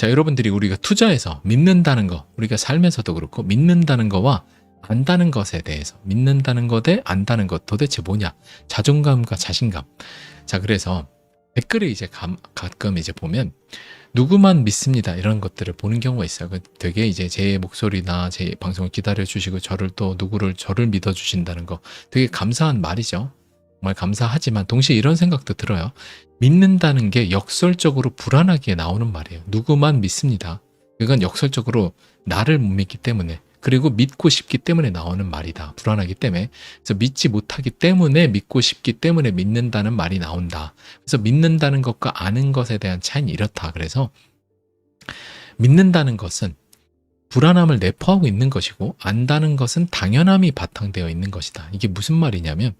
자, 여러분들이 우리가 투자해서 믿는다는 거, 우리가 살면서도 그렇고 믿는다는 거와 안다는 것에 대해서, 믿는다는 것 대 안다는 것 도대체 뭐냐? 자존감과 자신감. 자, 그래서 댓글에 이제 가끔 이제 보면 누구만 믿습니다 이런 것들을 보는 경우가 있어요. 되게 이제 제 목소리나 제 방송을 기다려 주시고 저를 믿어 주신다는 거 되게 감사한 말이죠. 정말 감사하지만 동시에 이런 생각도 들어요. 믿는다는 게 역설적으로 불안하게 나오는 말이에요. 누구만 믿습니다. 이건 역설적으로 나를 못 믿기 때문에, 그리고 믿고 싶기 때문에 나오는 말이다. 불안하기 때문에. 그래서 믿지 못하기 때문에 믿고 싶기 때문에 믿는다는 말이 나온다. 그래서 믿는다는 것과 아는 것에 대한 차이는 이렇다. 그래서 믿는다는 것은 불안함을 내포하고 있는 것이고, 안다는 것은 당연함이 바탕되어 있는 것이다. 이게 무슨 말이냐면,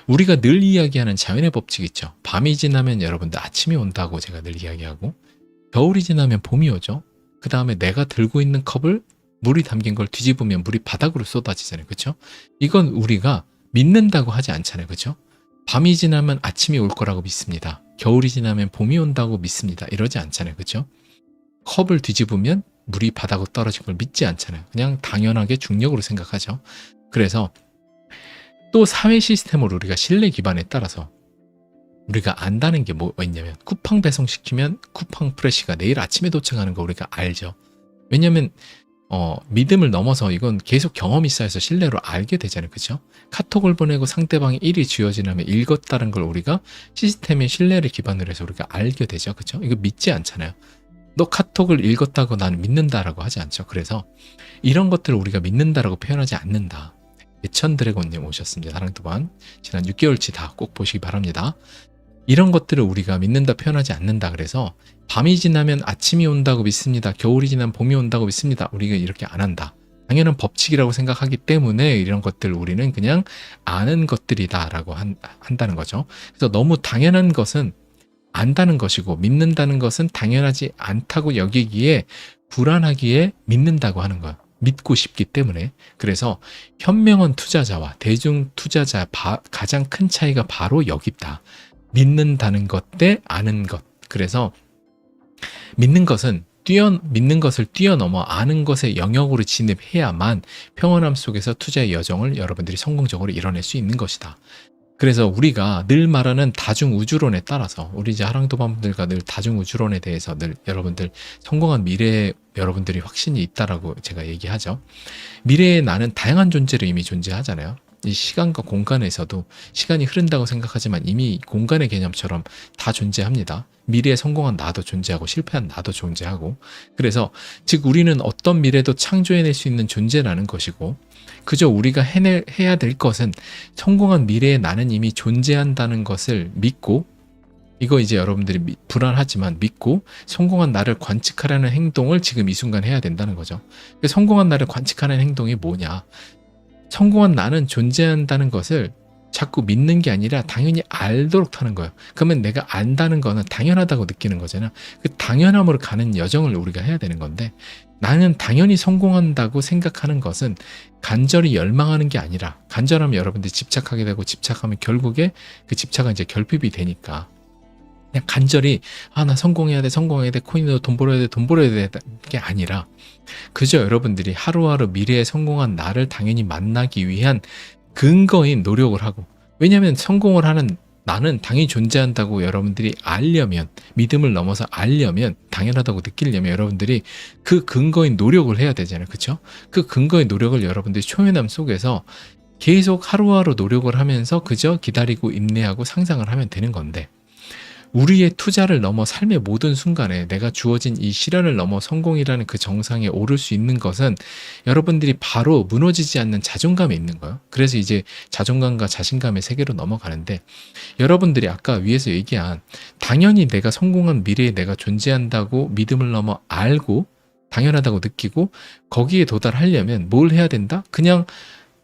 우리가 늘 이야기하는 자연의 법칙 있죠. 밤이 지나면 여러분들 아침이 온다고 제가 늘 이야기하고, 겨울이 지나면 봄이 오죠. 그 다음에 내가 들고 있는 컵을 물이 담긴 걸 뒤집으면 물이 바닥으로 쏟아지잖아요. 그렇죠? 이건 우리가 믿는다고 하지 않잖아요. 그렇죠? 밤이 지나면 아침이 올 거라고 믿습니다. 겨울이 지나면 봄이 온다고 믿습니다. 이러지 않잖아요. 그렇죠? 컵을 뒤집으면 물이 바닥으로 떨어진 걸 믿지 않잖아요. 그냥 당연하게 중력으로 생각하죠. 그래서 또 사회 시스템으로 우리가 신뢰 기반에 따라서 우리가 안다는 게 뭐 있냐면, 쿠팡 배송시키면 쿠팡 프레시가 내일 아침에 도착하는 거 우리가 알죠. 왜냐면 믿음을 넘어서 이건 계속 경험이 쌓여서 신뢰로 알게 되잖아요. 그렇죠? 카톡을 보내고 상대방이 일이 지어지려면 읽었다는 걸 우리가 시스템의 신뢰를 기반으로 해서 우리가 알게 되죠. 그렇죠? 이거 믿지 않잖아요. 너 카톡을 읽었다고 나는 믿는다라고 하지 않죠. 그래서 이런 것들을 우리가 믿는다라고 표현하지 않는다. 예천 드래곤님 오셨습니다. 사랑도반 지난 6개월치 다 꼭 보시기 바랍니다. 이런 것들을 우리가 믿는다 표현하지 않는다. 그래서 밤이 지나면 아침이 온다고 믿습니다. 겨울이 지나면 봄이 온다고 믿습니다. 우리가 이렇게 안 한다. 당연한 법칙이라고 생각하기 때문에 이런 것들 우리는 그냥 아는 것들이다라고 한다는 거죠. 그래서 너무 당연한 것은 안다는 것이고, 믿는다는 것은 당연하지 않다고 여기기에 불안하기에 믿는다고 하는 거예요. 믿고 싶기 때문에. 그래서 현명한 투자자와 대중 투자자 가장 큰 차이가 바로 여기 있다. 믿는다는 것 대 아는 것. 그래서 믿는 것을 뛰어넘어 아는 것의 영역으로 진입해야만 평온함 속에서 투자의 여정을 여러분들이 성공적으로 이뤄낼 수 있는 것이다. 그래서 우리가 늘 말하는 다중우주론에 따라서, 우리 이제 하랑도반분들과 늘 다중우주론에 대해서 늘 여러분들 성공한 미래에 여러분들이 확신이 있다라고 제가 얘기하죠. 미래의 나는 다양한 존재로 이미 존재하잖아요. 이 시간과 공간에서도 시간이 흐른다고 생각하지만 이미 공간의 개념처럼 다 존재합니다. 미래에 성공한 나도 존재하고 실패한 나도 존재하고, 그래서 즉 우리는 어떤 미래도 창조해낼 수 있는 존재라는 것이고, 그저 우리가 해야 될 것은 성공한 미래에 나는 이미 존재한다는 것을 믿고, 이거 이제 여러분들이 불안하지만 믿고 성공한 나를 관측하려는 행동을 지금 이 순간 해야 된다는 거죠. 성공한 나를 관측하는 행동이 뭐냐? 성공한 나는 존재한다는 것을 자꾸 믿는 게 아니라 당연히 알도록 하는 거예요. 그러면 내가 안다는 거는 당연하다고 느끼는 거잖아. 그 당연함으로 가는 여정을 우리가 해야 되는 건데, 나는 당연히 성공한다고 생각하는 것은 간절히 열망하는 게 아니라, 간절하면 여러분들이 집착하게 되고, 집착하면 결국에 그 집착은 이제 결핍이 되니까 그냥 간절히 나 성공해야 돼, 코인으로 돈 벌어야 돼 게 아니라, 그저 여러분들이 하루하루 미래에 성공한 나를 당연히 만나기 위한 근거인 노력을 하고, 왜냐하면 성공을 하는 나는 당연히 존재한다고 여러분들이 알려면, 믿음을 넘어서 알려면, 당연하다고 느끼려면 여러분들이 그 근거인 노력을 해야 되잖아요. 그렇죠? 그 근거인 노력을 여러분들이 초연함 속에서 계속 하루하루 노력을 하면서 그저 기다리고 인내하고 상상을 하면 되는 건데, 우리의 투자를 넘어 삶의 모든 순간에 내가 주어진 이 시련을 넘어 성공이라는 그 정상에 오를 수 있는 것은 여러분들이 바로 무너지지 않는 자존감에 있는 거예요. 그래서 이제 자존감과 자신감의 세계로 넘어가는데, 여러분들이 아까 위에서 얘기한 당연히 내가 성공한 미래에 내가 존재한다고 믿음을 넘어 알고 당연하다고 느끼고 거기에 도달하려면 뭘 해야 된다? 그냥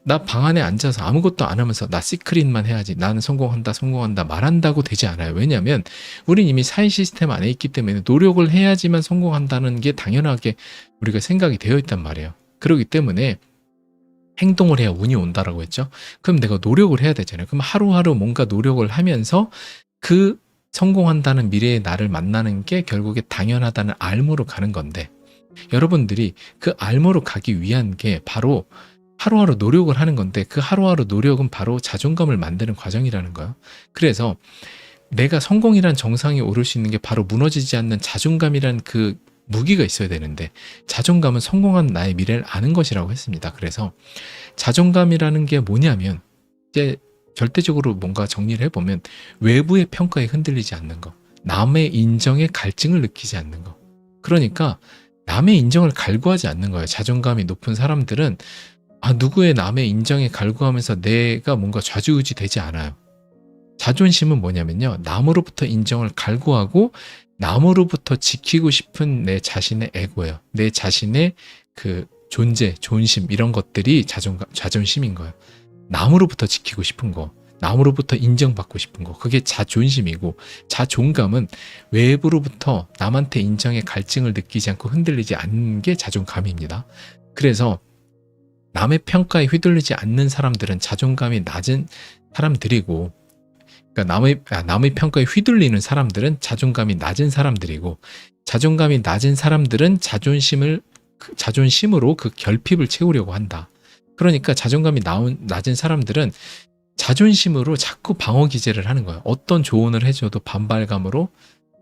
나 방 안에 앉아서 아무것도 안 하면서 나 시크릿만 해야지, 나는 성공한다 말한다고 되지 않아요. 왜냐하면 우린 이미 사회 시스템 안에 있기 때문에 노력을 해야지만 성공한다는 게 당연하게 우리가 생각이 되어 있단 말이에요. 그렇기 때문에 행동을 해야 운이 온다라고 했죠. 그럼 내가 노력을 해야 되잖아요. 그럼 하루하루 뭔가 노력을 하면서 그 성공한다는 미래의 나를 만나는 게 결국에 당연하다는 알무로 가는 건데, 여러분들이 그 알무로 가기 위한 게 바로 하루하루 노력을 하는 건데, 그 하루하루 노력은 바로 자존감을 만드는 과정이라는 거예요. 그래서 내가 성공이란 정상에 오를 수 있는 게 바로 무너지지 않는 자존감이란 그 무기가 있어야 되는데, 자존감은 성공한 나의 미래를 아는 것이라고 했습니다. 그래서 자존감이라는 게 뭐냐면, 이제 절대적으로 뭔가 정리를 해보면 외부의 평가에 흔들리지 않는 거, 남의 인정에 갈증을 느끼지 않는 거. 그러니까 남의 인정을 갈구하지 않는 거예요. 자존감이 높은 사람들은 누구의 남의 인정에 갈구하면서 내가 뭔가 좌지우지 되지 않아요. 자존심은 뭐냐면요, 남으로부터 인정을 갈구하고 남으로부터 지키고 싶은 내 자신의 에고예요. 내 자신의 그 존재, 존심, 이런 것들이 자존심인 거예요. 남으로부터 지키고 싶은 거, 남으로부터 인정받고 싶은 거, 그게 자존심이고, 자존감은 외부로부터 남한테 인정에 갈증을 느끼지 않고 흔들리지 않는 게 자존감입니다. 그래서 남의 평가에 휘둘리지 않는 사람들은 자존감이 낮은 사람들이고, 그러니까 남의 평가에 휘둘리는 사람들은 자존감이 낮은 사람들이고, 자존감이 낮은 사람들은 자존심으로 그 결핍을 채우려고 한다. 그러니까 자존감이 낮은 사람들은 자존심으로 자꾸 방어 기제를 하는 거예요. 어떤 조언을 해줘도 반발감으로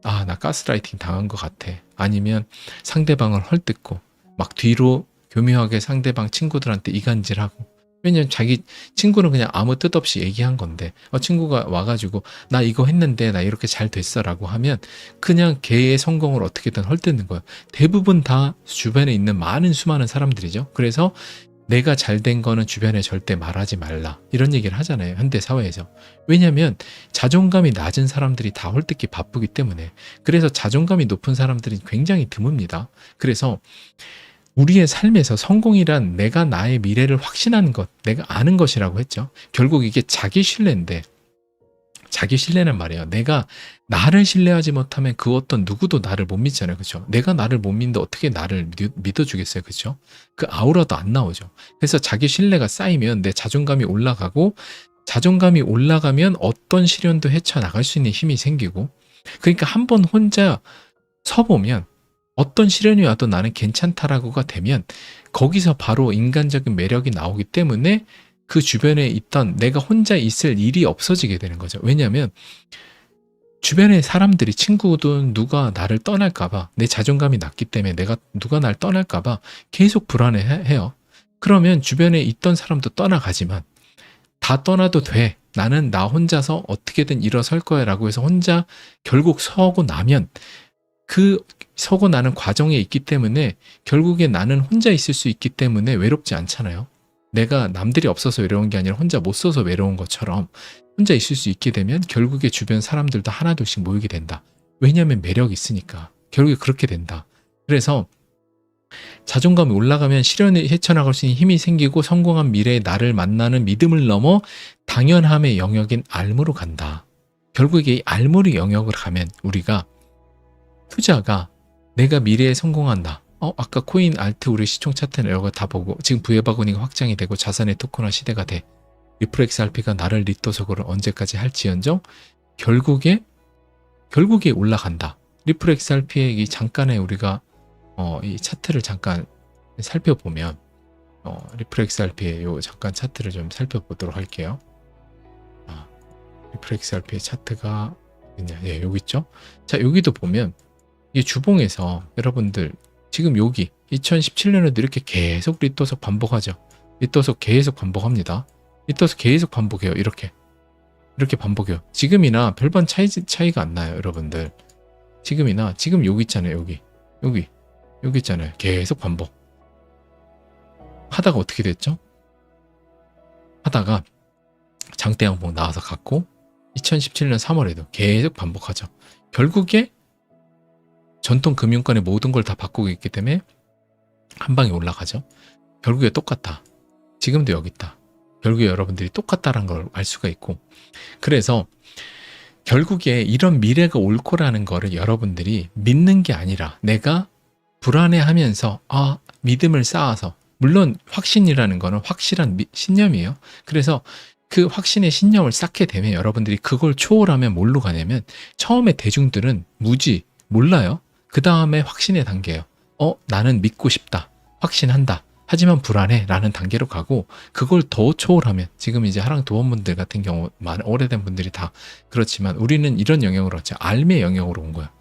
나 가스라이팅 당한 것 같아. 아니면 상대방을 헐뜯고 막 뒤로 교묘하게 상대방 친구들한테 이간질하고. 왜냐면 자기 친구는 그냥 아무 뜻 없이 얘기한 건데, 친구가 와가지고 나 이거 했는데 나 이렇게 잘 됐어 라고 하면 그냥 걔의 성공을 어떻게든 헐뜯는 거예요. 대부분 다 주변에 있는 수많은 사람들이죠. 그래서 내가 잘 된 거는 주변에 절대 말하지 말라, 이런 얘기를 하잖아요, 현대 사회에서. 왜냐면 자존감이 낮은 사람들이 다 헐뜯기 바쁘기 때문에. 그래서 자존감이 높은 사람들이 굉장히 드뭅니다. 그래서 우리의 삶에서 성공이란 내가 나의 미래를 확신하는 것, 내가 아는 것이라고 했죠. 결국 이게 자기 신뢰인데, 자기 신뢰는 말이에요, 내가 나를 신뢰하지 못하면 그 어떤 누구도 나를 못 믿잖아요. 그렇죠? 내가 나를 못 믿는데 어떻게 나를 믿어주겠어요. 그렇죠? 그 아우라도 안 나오죠. 그래서 자기 신뢰가 쌓이면 내 자존감이 올라가고, 자존감이 올라가면 어떤 시련도 헤쳐나갈 수 있는 힘이 생기고, 그러니까 한번 혼자 서보면 어떤 시련이 와도 나는 괜찮다라고가 되면 거기서 바로 인간적인 매력이 나오기 때문에 그 주변에 있던 내가 혼자 있을 일이 없어지게 되는 거죠. 왜냐하면 주변의 사람들이, 친구든 누가 나를 떠날까봐, 내 자존감이 낮기 때문에 누가 날 떠날까봐 계속 불안해해요. 그러면 주변에 있던 사람도 떠나가지만 다 떠나도 돼, 나는 나 혼자서 어떻게든 일어설 거야 라고 해서 혼자 결국 서고 나면, 그 서고 나는 과정에 있기 때문에 결국에 나는 혼자 있을 수 있기 때문에 외롭지 않잖아요. 내가 남들이 없어서 외로운 게 아니라 혼자 못 써서 외로운 것처럼 혼자 있을 수 있게 되면 결국에 주변 사람들도 하나둘씩 모이게 된다. 왜냐하면 매력이 있으니까. 결국에 그렇게 된다. 그래서 자존감이 올라가면 시련을 헤쳐나갈 수 있는 힘이 생기고, 성공한 미래의 나를 만나는 믿음을 넘어 당연함의 영역인 알무로 간다. 결국에 이 알무의 영역을 가면 우리가 투자가 내가 미래에 성공한다. 아까 코인, 알트, 우리 시총 차트는 이런 거 다 보고 지금 부해바구니가 확장이 되고 자산의 토큰화 시대가 돼. 리플XRP가 나를 리또석으로 언제까지 할지언정 결국에 올라간다. 리플XRP의 이 잠깐의 우리가 이 차트를 잠깐 살펴보면, 리플XRP의 요 잠깐 차트를 좀 살펴보도록 할게요. 리플XRP의 차트가 여기 있죠. 자, 여기도 보면 이 주봉에서 여러분들 지금 여기 2017년에도 이렇게 계속 리또석 반복하죠. 리또석 계속 반복합니다. 리또석 계속 반복해요. 이렇게 반복해요. 지금이나 별반 차이가 안 나요, 여러분들. 지금 여기 있잖아요. 여기 있잖아요. 계속 반복 하다가 어떻게 됐죠? 하다가 장대 양봉 나와서 갔고, 2017년 3월에도 계속 반복하죠. 결국에 전통 금융권의 모든 걸 다 바꾸고 있기 때문에 한 방에 올라가죠. 결국에 똑같다. 지금도 여기 있다. 결국에 여러분들이 똑같다라는 걸 알 수가 있고, 그래서 결국에 이런 미래가 올 거라는 거를 여러분들이 믿는 게 아니라 내가 불안해하면서 믿음을 쌓아서, 물론 확신이라는 거는 확실한 신념이에요. 그래서 그 확신의 신념을 쌓게 되면 여러분들이 그걸 초월하면 뭘로 가냐면 처음에 대중들은 무지, 몰라요. 그 다음에 확신의 단계예요. 나는 믿고 싶다. 확신한다. 하지만 불안해 라는 단계로 가고 그걸 더 초월하면 지금 이제 하랑 도원분들 같은 경우 오래된 분들이 다 그렇지만 우리는 이런 영역으로 왔죠. 알미의 영역으로 온 거야.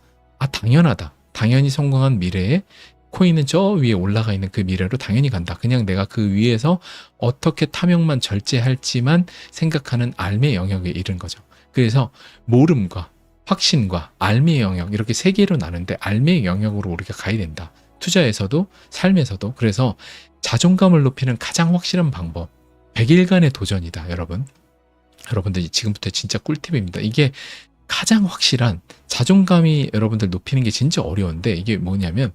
당연하다. 당연히 성공한 미래에 코인은 저 위에 올라가 있는 그 미래로 당연히 간다. 그냥 내가 그 위에서 어떻게 탐욕만 절제할지만 생각하는 알미의 영역에 이른 거죠. 그래서 모름과 확신과 알미의 영역 이렇게 세 개로 나는데 알미의 영역으로 우리가 가야 된다. 투자에서도 삶에서도. 그래서 자존감을 높이는 가장 확실한 방법 100일간의 도전이다. 여러분들 지금부터 진짜 꿀팁입니다. 이게 가장 확실한 자존감이 여러분들 높이는 게 진짜 어려운데 이게 뭐냐면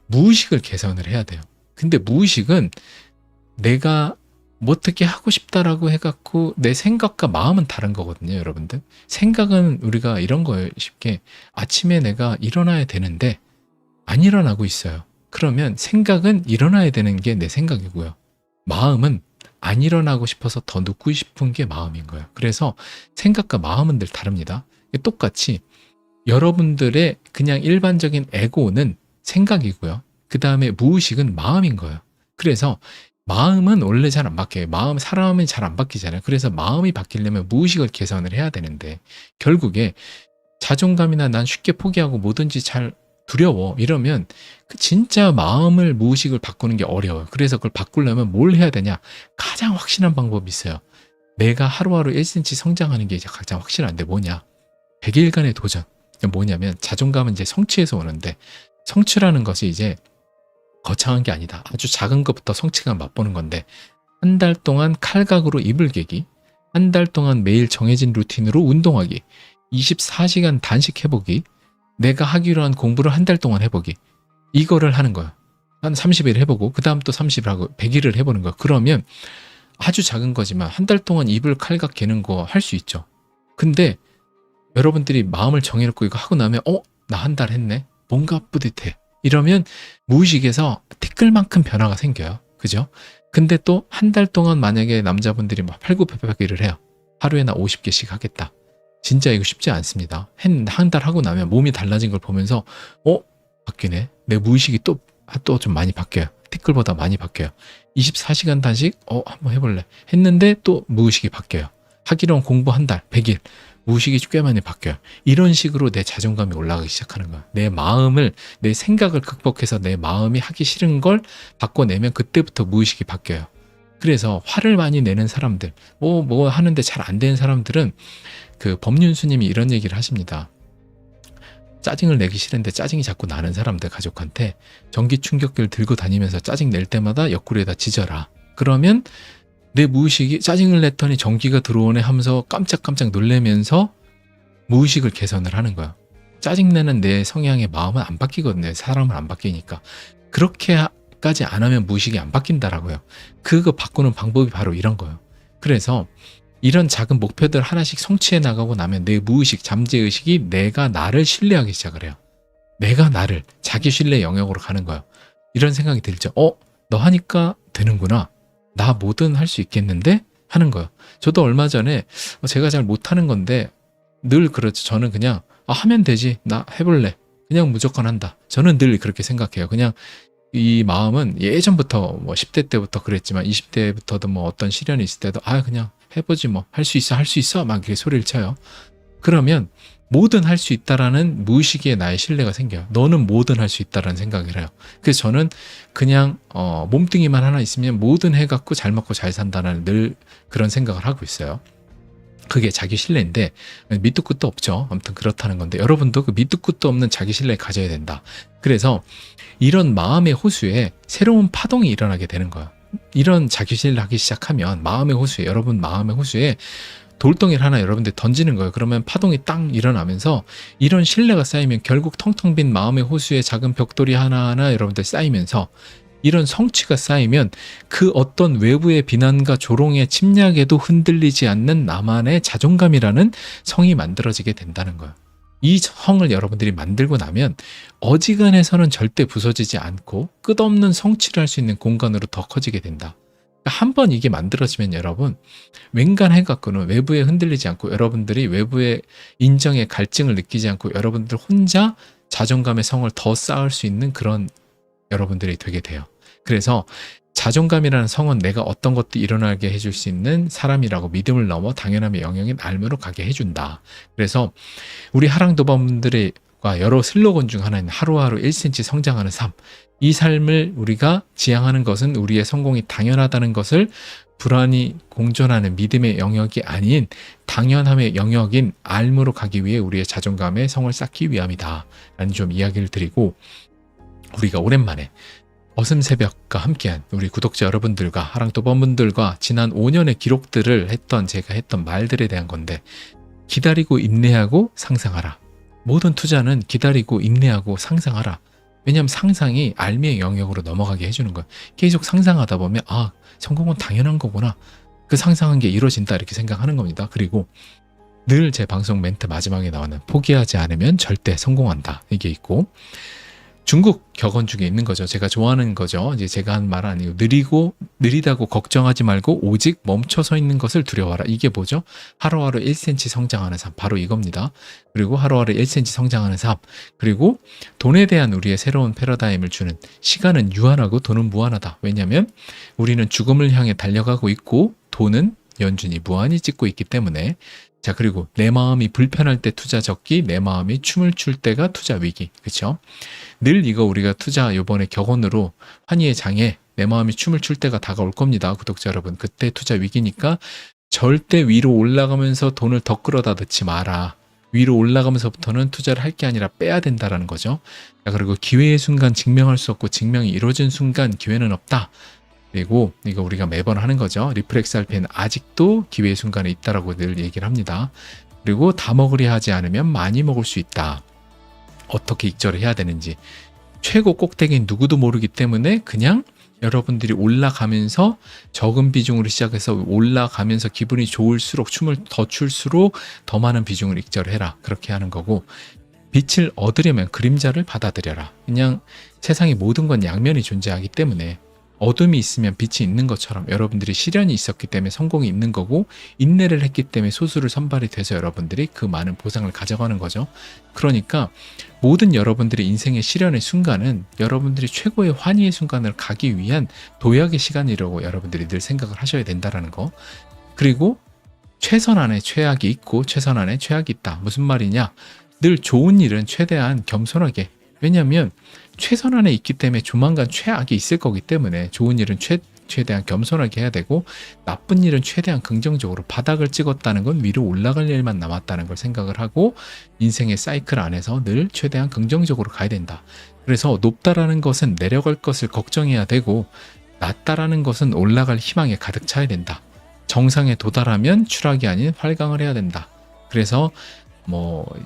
무의식을 개선을 해야 돼요. 근데 무의식은 내가 뭐 어떻게 하고 싶다라고 해갖고 내 생각과 마음은 다른 거거든요. 여러분들 생각은 우리가 이런 거예요. 쉽게 아침에 내가 일어나야 되는데 안 일어나고 있어요. 그러면 생각은 일어나야 되는 게 내 생각이고요. 마음은 안 일어나고 싶어서 더 눕고 싶은 게 마음인 거예요. 그래서 생각과 마음은 늘 다릅니다. 똑같이 여러분들의 그냥 일반적인 에고는 생각이고요. 그 다음에 무의식은 마음인 거예요. 그래서 마음은 원래 잘 안 바뀌어요. 사람이 잘 안 바뀌잖아요. 그래서 마음이 바뀌려면 무의식을 개선을 해야 되는데 결국에 자존감이나 난 쉽게 포기하고 뭐든지 잘 두려워 이러면 그 진짜 마음을 무의식을 바꾸는 게 어려워요. 그래서 그걸 바꾸려면 뭘 해야 되냐? 가장 확실한 방법이 있어요. 내가 하루하루 1cm 성장하는 게 이제 가장 확실한데 뭐냐? 100일간의 도전. 뭐냐면 자존감은 이제 성취에서 오는데 성취라는 것이 이제 거창한 게 아니다. 아주 작은 것부터 성취감 맛보는 건데 한 달 동안 칼각으로 이불 개기, 한 달 동안 매일 정해진 루틴으로 운동하기, 24시간 단식 해보기, 내가 하기로 한 공부를 한 달 동안 해보기. 이거를 하는 거야. 한 30일 해보고 그 다음 또 30일 하고 100일을 해보는 거야. 그러면 아주 작은 거지만 한 달 동안 이불 칼각 개는 거 할 수 있죠. 근데 여러분들이 마음을 정해놓고 이거 하고 나면 나 한 달 했네. 뭔가 뿌듯해. 이러면 무의식에서 티끌만큼 변화가 생겨요. 그죠? 근데 또 한 달 동안 만약에 남자분들이 막 팔굽혀펴기를 해요. 하루에 나 50개씩 하겠다. 진짜 이거 쉽지 않습니다. 한 달 하고 나면 몸이 달라진 걸 보면서 바뀌네. 내 무의식이 또 좀 많이 바뀌어요. 티끌보다 많이 바뀌어요. 24시간 단식 한번 해볼래. 했는데 또 무의식이 바뀌어요. 하기로 한 공부 한 달, 100일. 무의식이 꽤 많이 바뀌어요. 이런 식으로 내 자존감이 올라가기 시작하는 거야. 내 생각을 극복해서 내 마음이 하기 싫은 걸 바꿔내면 그때부터 무의식이 바뀌어요. 그래서 화를 많이 내는 사람들, 뭐 하는데 잘 안 되는 사람들은 그 법륜스님이 이런 얘기를 하십니다. 짜증을 내기 싫은데 짜증이 자꾸 나는 사람들 가족한테 전기 충격기를 들고 다니면서 짜증 낼 때마다 옆구리에다 짖어라. 그러면 내 무의식이 짜증을 냈더니 전기가 들어오네 하면서 깜짝깜짝 놀래면서 무의식을 개선을 하는 거야. 짜증내는 내 성향의 마음은 안 바뀌거든요. 사람은 안 바뀌니까. 그렇게까지 안 하면 무의식이 안 바뀐다라고요. 그거 바꾸는 방법이 바로 이런 거예요. 그래서 이런 작은 목표들 하나씩 성취해 나가고 나면 내 무의식, 잠재의식이 내가 나를 신뢰하기 시작을 해요. 내가 나를 자기 신뢰 영역으로 가는 거예요. 이런 생각이 들죠. 너 하니까 되는구나. 나 뭐든 할 수 있겠는데? 하는 거예요. 저도 얼마 전에 제가 잘 못하는 건데 늘 그렇죠. 저는 그냥 하면 되지. 나 해볼래. 그냥 무조건 한다. 저는 늘 그렇게 생각해요. 그냥 이 마음은 예전부터 10대 때부터 그랬지만 20대부터도 어떤 시련이 있을 때도 그냥 해보지 할 수 있어 막 이렇게 소리를 쳐요. 그러면 뭐든 할 수 있다라는 무의식의 나의 신뢰가 생겨요. 너는 뭐든 할 수 있다라는 생각을 해요. 그래서 저는 그냥 몸뚱이만 하나 있으면 뭐든 해갖고 잘 먹고 잘 산다는 늘 그런 생각을 하고 있어요. 그게 자기 신뢰인데 밑도 끝도 없죠. 아무튼 그렇다는 건데 여러분도 그 밑도 끝도 없는 자기 신뢰를 가져야 된다. 그래서 이런 마음의 호수에 새로운 파동이 일어나게 되는 거예요. 이런 자기 신뢰를 하기 시작하면 여러분 마음의 호수에 돌덩이를 하나 여러분들 던지는 거예요. 그러면 파동이 땅 일어나면서 이런 신뢰가 쌓이면 결국 텅텅 빈 마음의 호수에 작은 벽돌이 하나하나 여러분들 쌓이면서 이런 성취가 쌓이면 그 어떤 외부의 비난과 조롱의 침략에도 흔들리지 않는 나만의 자존감이라는 성이 만들어지게 된다는 거예요. 이 성을 여러분들이 만들고 나면 어지간해서는 절대 부서지지 않고 끝없는 성취를 할 수 있는 공간으로 더 커지게 된다. 한번 이게 만들어지면 여러분 웬간해갖고는 외부에 흔들리지 않고 여러분들이 외부의 인정의 갈증을 느끼지 않고 여러분들 혼자 자존감의 성을 더 쌓을 수 있는 그런 여러분들이 되게 돼요. 그래서 자존감이라는 성은 내가 어떤 것도 일어나게 해줄 수 있는 사람이라고 믿음을 넘어 당연함의 영역인 알무로 가게 해준다. 그래서 우리 하랑도반분들의 여러 슬로건 중 하나인 하루하루 1cm 성장하는 삶, 이 삶을 우리가 지향하는 것은 우리의 성공이 당연하다는 것을 불안이 공존하는 믿음의 영역이 아닌 당연함의 영역인 알무로 가기 위해 우리의 자존감의 성을 쌓기 위함이다 라는 좀 이야기를 드리고, 우리가 오랜만에 어슴새벽과 함께한 우리 구독자 여러분들과 하랑도반분들과 지난 5년의 기록들을 제가 했던 말들에 대한 건데, 기다리고 인내하고 상상하라. 모든 투자는 기다리고 인내하고 상상하라. 왜냐하면 상상이 알미의 영역으로 넘어가게 해주는 거예요. 계속 상상하다 보면 성공은 당연한 거구나. 그 상상한 게 이루어진다 이렇게 생각하는 겁니다. 그리고 늘 제 방송 멘트 마지막에 나오는 포기하지 않으면 절대 성공한다. 이게 있고, 중국 격언 중에 있는 거죠. 제가 좋아하는 거죠. 이제 제가 한 말은 아니고, 느리다고 걱정하지 말고 오직 멈춰서 있는 것을 두려워하라. 이게 뭐죠? 하루하루 1cm 성장하는 삶. 바로 이겁니다. 그리고 하루하루 1cm 성장하는 삶. 그리고 돈에 대한 우리의 새로운 패러다임을 주는, 시간은 유한하고 돈은 무한하다. 왜냐하면 우리는 죽음을 향해 달려가고 있고 돈은 연준이 무한히 찍고 있기 때문에. 자, 그리고 내 마음이 불편할 때 투자 적기, 내 마음이 춤을 출 때가 투자 위기. 그렇죠? 늘 이거 우리가 투자 요번에 격언으로 환희의 장에 내 마음이 춤을 출 때가 다가올 겁니다. 구독자 여러분. 그때 투자 위기니까 절대 위로 올라가면서 돈을 더 끌어다 넣지 마라. 위로 올라가면서부터는 투자를 할 게 아니라 빼야 된다라는 거죠. 자, 그리고 기회의 순간 증명할 수 없고 증명이 이루어진 순간 기회는 없다. 그리고 이거 우리가 매번 하는 거죠. 리플렉스 RP는 아직도 기회의 순간에 있다라고 늘 얘기를 합니다. 그리고 다 먹으려 하지 않으면 많이 먹을 수 있다. 어떻게 익절을 해야 되는지 최고 꼭대기는 누구도 모르기 때문에 그냥 여러분들이 올라가면서 적은 비중으로 시작해서 올라가면서 기분이 좋을수록 춤을 더 출수록 더 많은 비중을 익절해라. 그렇게 하는 거고, 빛을 얻으려면 그림자를 받아들여라. 그냥 세상의 모든 건 양면이 존재하기 때문에 어둠이 있으면 빛이 있는 것처럼 여러분들이 시련이 있었기 때문에 성공이 있는 거고, 인내를 했기 때문에 소수를 선발이 돼서 여러분들이 그 많은 보상을 가져가는 거죠. 그러니까 모든 여러분들의 인생의 시련의 순간은 여러분들이 최고의 환희의 순간을 가기 위한 도약의 시간이라고 여러분들이 늘 생각을 하셔야 된다는 거. 그리고 최선 안에 최악이 있고 최선 안에 최악이 있다. 무슨 말이냐? 늘 좋은 일은 최대한 겸손하게, 왜냐하면 최선 안에 있기 때문에 조만간 최악이 있을 거기 때문에 좋은 일은 최대한 겸손하게 해야 되고, 나쁜 일은 최대한 긍정적으로, 바닥을 찍었다는 건 위로 올라갈 일만 남았다는 걸 생각을 하고 인생의 사이클 안에서 늘 최대한 긍정적으로 가야 된다. 그래서 높다라는 것은 내려갈 것을 걱정해야 되고, 낮다라는 것은 올라갈 희망에 가득 차야 된다. 정상에 도달하면 추락이 아닌 활강을 해야 된다. 그래서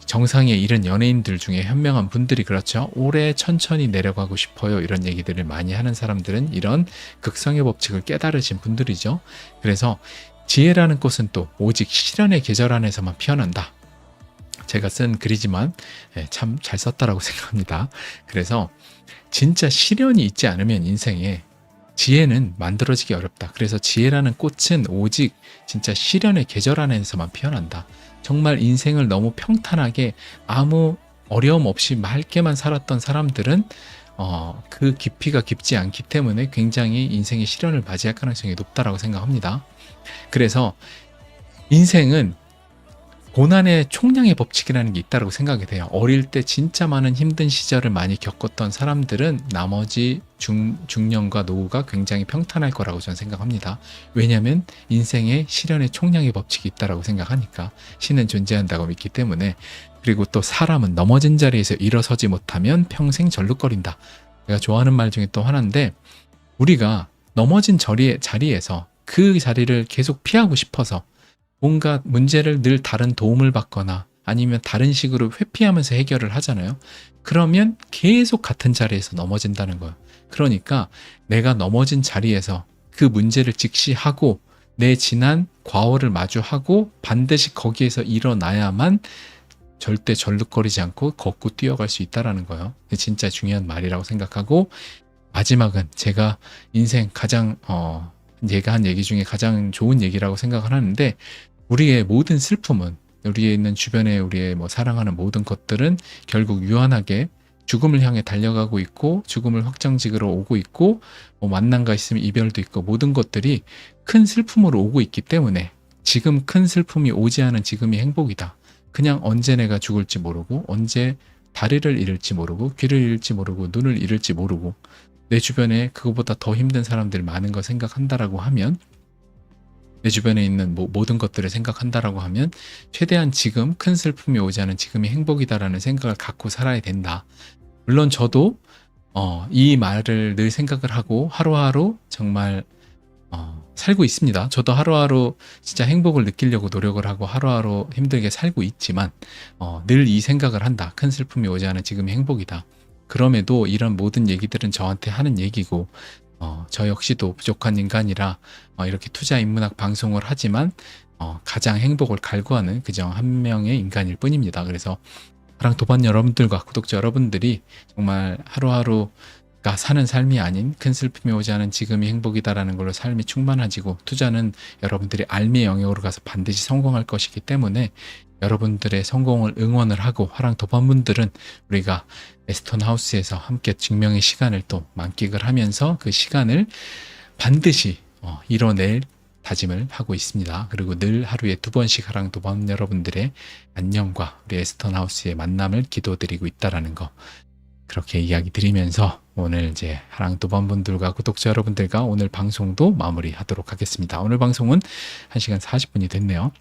정상에 이른 연예인들 중에 현명한 분들이 그렇죠. 오래 천천히 내려가고 싶어요. 이런 얘기들을 많이 하는 사람들은 이런 극성의 법칙을 깨달으신 분들이죠. 그래서 지혜라는 꽃은 또 오직 시련의 계절 안에서만 피어난다. 제가 쓴 글이지만 참 잘 썼다라고 생각합니다. 그래서 진짜 시련이 있지 않으면 인생에 지혜는 만들어지기 어렵다. 그래서 지혜라는 꽃은 오직 진짜 시련의 계절 안에서만 피어난다. 정말 인생을 너무 평탄하게 아무 어려움 없이 맑게만 살았던 사람들은 그 깊이가 깊지 않기 때문에 굉장히 인생의 시련을 맞이할 가능성이 높다라고 생각합니다. 그래서 인생은 고난의 총량의 법칙이라는 게 있다고 생각이 돼요. 어릴 때 진짜 많은 힘든 시절을 많이 겪었던 사람들은 나머지 중년과 노후가 굉장히 평탄할 거라고 저는 생각합니다. 왜냐하면 인생에 시련의 총량의 법칙이 있다고 생각하니까, 신은 존재한다고 믿기 때문에. 그리고 또 사람은 넘어진 자리에서 일어서지 못하면 평생 절룩거린다. 제가 좋아하는 말 중에 또 하나인데, 우리가 넘어진 자리에서 그 자리를 계속 피하고 싶어서 뭔가 문제를 늘 다른 도움을 받거나 아니면 다른 식으로 회피하면서 해결을 하잖아요. 그러면 계속 같은 자리에서 넘어진다는 거예요. 그러니까 내가 넘어진 자리에서 그 문제를 직시하고 내 지난 과거를 마주하고 반드시 거기에서 일어나야만 절대 절룩거리지 않고 걷고 뛰어갈 수 있다는 거예요. 진짜 중요한 말이라고 생각하고, 마지막은 제가 인생 가장 얘가 한 얘기 중에 가장 좋은 얘기라고 생각을 하는데, 우리의 모든 슬픔은, 우리에 있는 주변에 우리의 뭐 사랑하는 모든 것들은 결국 유한하게 죽음을 향해 달려가고 있고, 죽음을 확정지으로 오고 있고, 뭐 만남과 있으면 이별도 있고, 모든 것들이 큰 슬픔으로 오고 있기 때문에 지금 큰 슬픔이 오지 않은 지금이 행복이다. 그냥 언제 내가 죽을지 모르고, 언제 다리를 잃을지 모르고, 귀를 잃을지 모르고, 눈을 잃을지 모르고, 내 주변에 그거보다 더 힘든 사람들 많은 거 생각한다라고 하면, 내 주변에 있는 모든 것들을 생각한다라고 하면 최대한 지금 큰 슬픔이 오지 않은 지금이 행복이다라는 생각을 갖고 살아야 된다. 물론 저도 이 말을 늘 생각을 하고 하루하루 정말 살고 있습니다. 저도 하루하루 진짜 행복을 느끼려고 노력을 하고 하루하루 힘들게 살고 있지만 늘 이 생각을 한다. 큰 슬픔이 오지 않은 지금이 행복이다. 그럼에도 이런 모든 얘기들은 저한테 하는 얘기고, 저 역시도 부족한 인간이라 이렇게 투자 인문학 방송을 하지만 가장 행복을 갈구하는 그저 한 명의 인간일 뿐입니다. 그래서 저랑 도반 여러분들과 구독자 여러분들이 정말 하루하루가 사는 삶이 아닌 큰 슬픔이 오지 않은 지금이 행복이다라는 걸로 삶이 충만해지고, 투자는 여러분들이 알미의 영역으로 가서 반드시 성공할 것이기 때문에 여러분들의 성공을 응원을 하고, 화랑 도반분들은 우리가 에스턴 하우스에서 함께 증명의 시간을 또 만끽을 하면서 그 시간을 반드시 이뤄낼 다짐을 하고 있습니다. 그리고 늘 하루에 2번씩 하랑 도반 여러분들의 안녕과 우리 에스턴 하우스의 만남을 기도드리고 있다라는 거, 그렇게 이야기 드리면서 오늘 이제 하랑 도반 분들과 구독자 여러분들과 오늘 방송도 마무리하도록 하겠습니다. 오늘 방송은 1시간 40분이 됐네요.